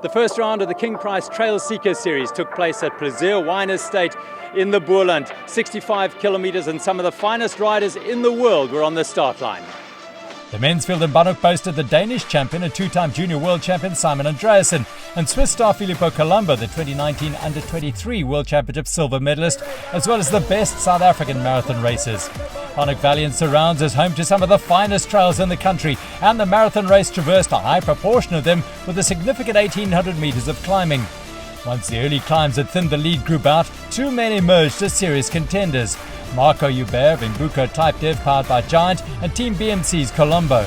The first round of the King Price Trailseeker series took place at Plezier Wine Estate in the Boerland. 65 kilometers, and some of the finest riders in the world were on the start line. The men's field in Banhoek boasted the Danish champion and two-time junior world champion Simon Andreasen and Swiss star Filippo Colombo, the 2019 Under-23 World Championship silver medalist, as well as the best South African marathon racers. Banhoek Valley and surrounds is home to some of the finest trails in the country, and the marathon race traversed a high proportion of them with a significant 1,800 meters of climbing. Once the early climbs had thinned the lead group out, two men emerged as serious contenders: Marco Hubert of Imbuco Type Dev powered by Giant and Team BMC's Colombo.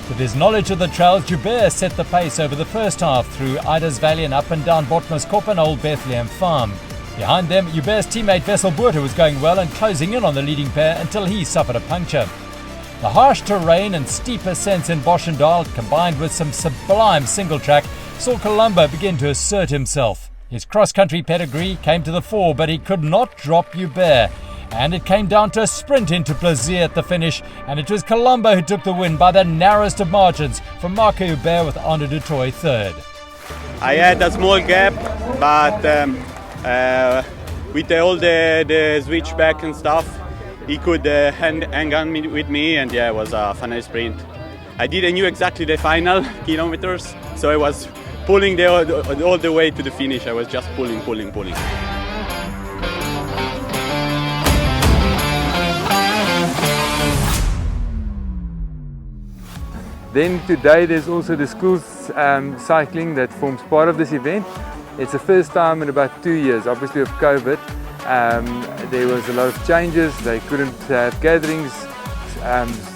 With his knowledge of the trails, Hubert set the pace over the first half through Ida's Valley and up and down Botmaskop and Old Bethlehem Farm. Behind them, Hubert's teammate Wessel Botha was going well and closing in on the leading pair until he suffered a puncture. The harsh terrain and steep ascents in Boschendal, combined with some sublime single track, saw Colombo begin to assert himself. His cross-country pedigree came to the fore, but he could not drop Hubert. And it came down to a sprint into Plezier at the finish, and it was Colombo who took the win by the narrowest of margins from Marco Hubert with Arnaud du Toit third. I had a small gap, but with all the switchback and stuff, he could hang on with me, and yeah, it was a final sprint. I didn't know exactly the final kilometers, so I was pulling all the way to the finish. I was just pulling. Then today there's also the school cycling that forms part of this event. It's the first time in about 2 years, obviously with COVID. There was a lot of changes, they couldn't have gatherings.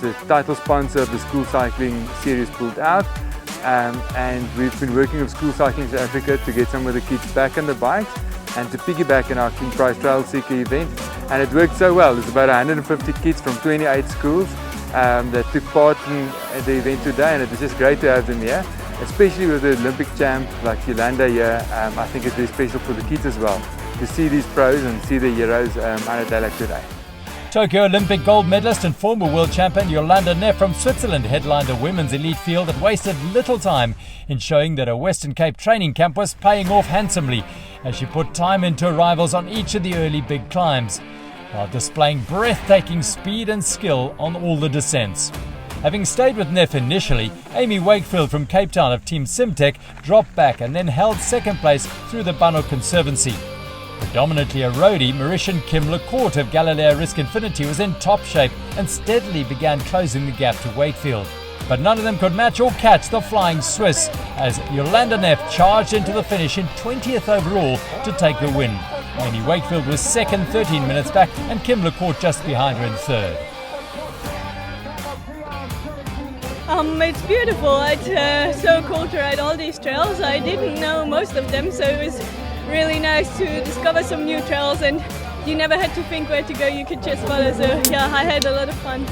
The title sponsor of the school cycling series pulled out. And we've been working with School Cycling South Africa to get some of the kids back on the bikes and to piggyback in our King Price Trailseeker event. And it worked so well. There's about 150 kids from 28 schools that took part in the event today, and it was just great to have them here, especially with the Olympic champ like Yolanda here. I think it's very special for the kids as well to see these pros and see the heroes on a day like today. Tokyo Olympic gold medalist and former world champion Jolanda Neff from Switzerland headlined a women's elite field that wasted little time in showing that her Western Cape training camp was paying off handsomely as she put time into her rivals on each of the early big climbs, while displaying breathtaking speed and skill on all the descents. Having stayed with Neff initially, Amy Wakefield from Cape Town of Team Simtech dropped back and then held second place through the Banhoek Conservancy. Predominantly a roadie, Mauritian Kim Lecourt of Galileo Risk Infinity was in top shape and steadily began closing the gap to Wakefield. But none of them could match or catch the flying Swiss as Jolanda Neff charged into the finish in 20th overall to take the win. Amy Wakefield was second, 13 minutes back, and Kim Lecourt just behind her in third. It's beautiful. It's so cool to ride all these trails. I didn't know most of them, so it was really nice to discover some new trails, and you never had to think where to go, you could just follow. So yeah, I had a lot of fun.